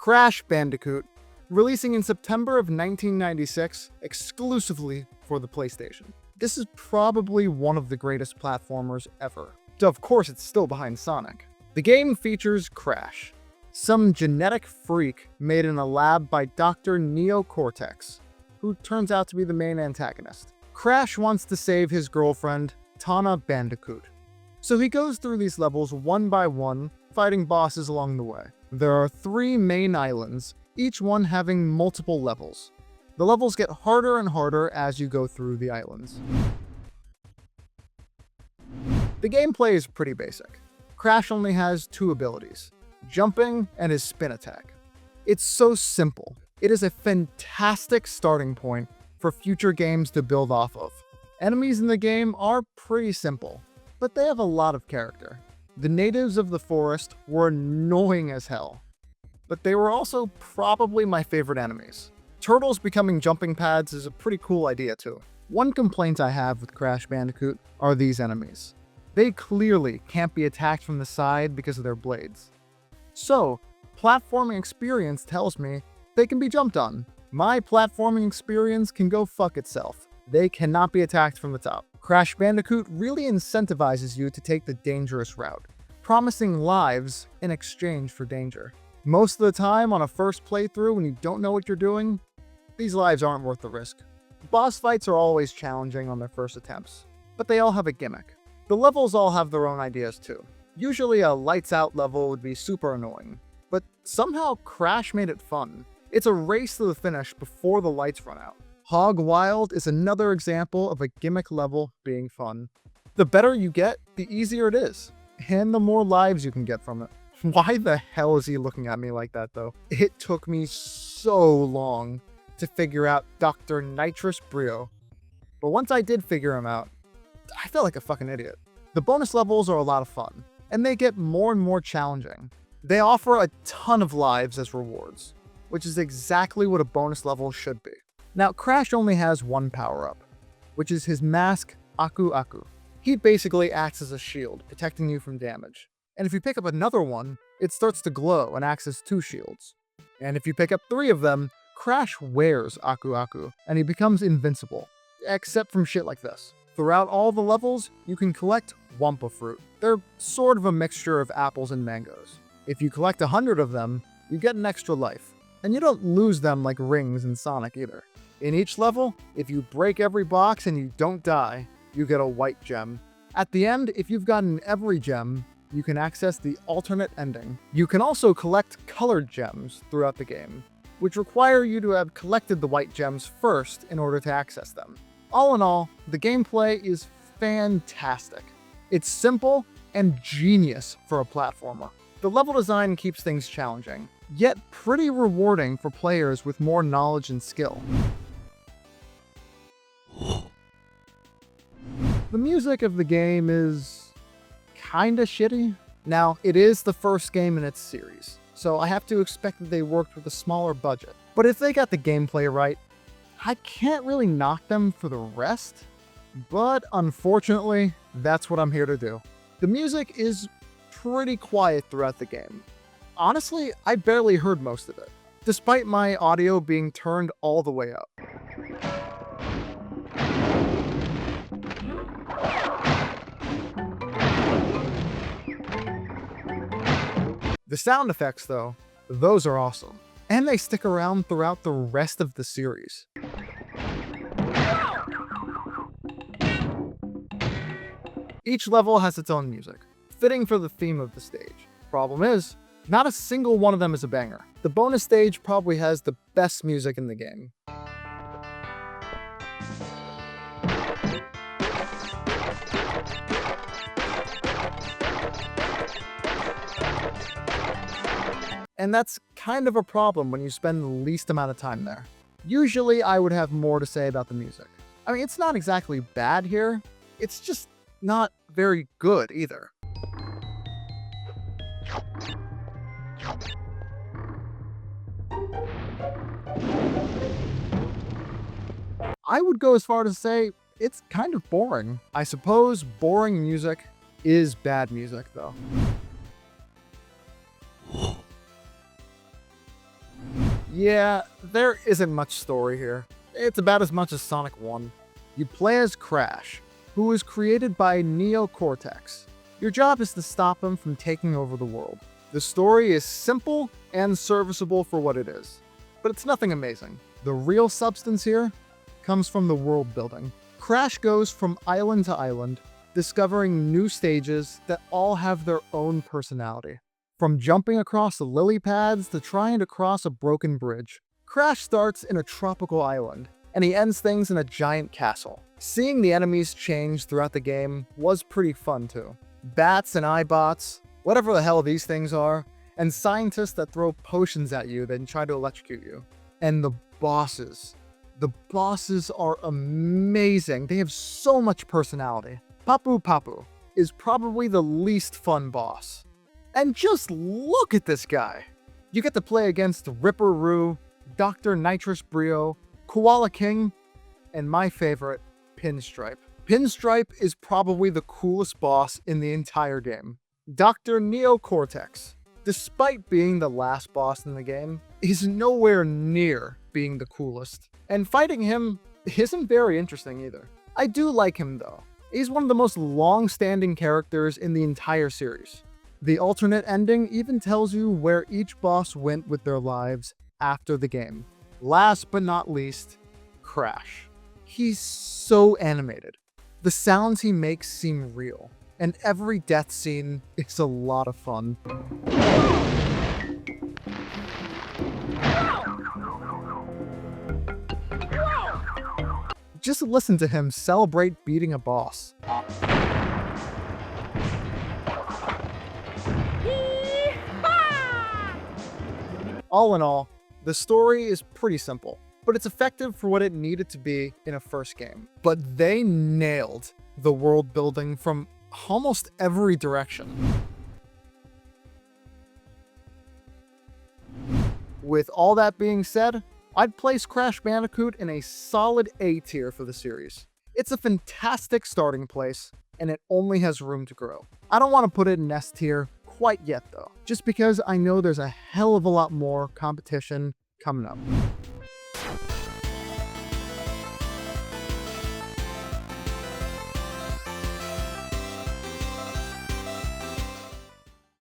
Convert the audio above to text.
Crash Bandicoot, releasing in September of 1996 exclusively for the PlayStation. This is probably one of the greatest platformers ever. Of course, it's still behind Sonic. The game features Crash, some genetic freak made in a lab by Dr. Neocortex, who turns out to be the main antagonist. Crash wants to save his girlfriend, Tana Bandicoot. So he goes through these levels one by one, fighting bosses along the way. There are 3 main islands, each one having multiple levels. The levels get harder and harder as you go through the islands. The gameplay is pretty basic. Crash only has 2 abilities, jumping and his spin attack. It's so simple. It is a fantastic starting point for future games to build off of. Enemies in the game are pretty simple, but they have a lot of character. The natives of the forest were annoying as hell, but they were also probably my favorite enemies. Turtles becoming jumping pads is a pretty cool idea too. One complaint I have with Crash Bandicoot are these enemies. They clearly can't be attacked from the side because of their blades. So, platforming experience tells me they can be jumped on. My platforming experience can go fuck itself. They cannot be attacked from the top. Crash Bandicoot really incentivizes you to take the dangerous route, promising lives in exchange for danger. Most of the time on a first playthrough when you don't know what you're doing, these lives aren't worth the risk. Boss fights are always challenging on their first attempts, but they all have a gimmick. The levels all have their own ideas too. Usually a lights out level would be super annoying, but somehow Crash made it fun. It's a race to the finish before the lights run out. Hog Wild is another example of a gimmick level being fun. The better you get, the easier it is, and the more lives you can get from it. Why the hell is he looking at me like that though? It took me so long to figure out Dr. Nitrous Brio. But once I did figure him out, I felt like a fucking idiot. The bonus levels are a lot of fun, and they get more and more challenging. They offer a ton of lives as rewards, which is exactly what a bonus level should be. Now, Crash only has one power-up, which is his mask, Aku Aku. He basically acts as a shield, protecting you from damage. And if you pick up another one, it starts to glow and acts as 2 shields. And if you pick up 3 of them, Crash wears Aku Aku, and he becomes invincible, except from shit like this. Throughout all the levels, you can collect Wumpa Fruit. They're sort of a mixture of apples and mangoes. If you collect 100 of them, you get an extra life. And you don't lose them like rings in Sonic either. In each level, if you break every box and you don't die, you get a white gem. At the end, if you've gotten every gem, you can access the alternate ending. You can also collect colored gems throughout the game, which require you to have collected the white gems first in order to access them. All in all, the gameplay is fantastic. It's simple and genius for a platformer. The level design keeps things challenging, yet pretty rewarding for players with more knowledge and skill. The music of the game is kinda shitty. Now, it is the first game in its series, so I have to expect that they worked with a smaller budget. But if they got the gameplay right, I can't really knock them for the rest. But unfortunately, that's what I'm here to do. The music is pretty quiet throughout the game. Honestly, I barely heard most of it, despite my audio being turned all the way up. The sound effects, though, those are awesome. And they stick around throughout the rest of the series. Each level has its own music, fitting for the theme of the stage. Problem is, not a single one of them is a banger. The bonus stage probably has the best music in the game. And that's kind of a problem when you spend the least amount of time there. Usually I would have more to say about the music. I mean, it's not exactly bad here, it's just not very good either. I would go as far to say it's kind of boring. I suppose boring music is bad music, though. Yeah, there isn't much story here. It's about as much as Sonic 1. You play as Crash, who was created by Neo Cortex. Your job is to stop him from taking over the world. The story is simple and serviceable for what it is, but it's nothing amazing. The real substance here comes from the world building. Crash goes from island to island, discovering new stages that all have their own personality. From jumping across the lily pads to trying to cross a broken bridge, Crash starts in a tropical island, and he ends things in a giant castle. Seeing the enemies change throughout the game was pretty fun too. Bats and iBots, whatever the hell these things are, and scientists that throw potions at you then try to electrocute you. And the bosses. The bosses are amazing. They have so much personality. Papu Papu is probably the least fun boss. And just look at this guy. You get to play against Ripper Roo, Dr. Nitrous Brio, Koala King, and my favorite, Pinstripe. Pinstripe is probably the coolest boss in the entire game. Dr. Neo Cortex, despite being the last boss in the game, is nowhere near being the coolest. And fighting him isn't very interesting either. I do like him though. He's one of the most long-standing characters in the entire series. The alternate ending even tells you where each boss went with their lives after the game. Last but not least, Crash. He's so animated. The sounds he makes seem real, and every death scene is a lot of fun. Just listen to him celebrate beating a boss. All in all, the story is pretty simple, but it's effective for what it needed to be in a first game. But they nailed the world building from almost every direction. With all that being said, I'd place Crash Bandicoot in a solid A tier for the series. It's a fantastic starting place, and it only has room to grow. I don't want to put it in S tier quite yet though, just because I know there's a hell of a lot more competition coming up.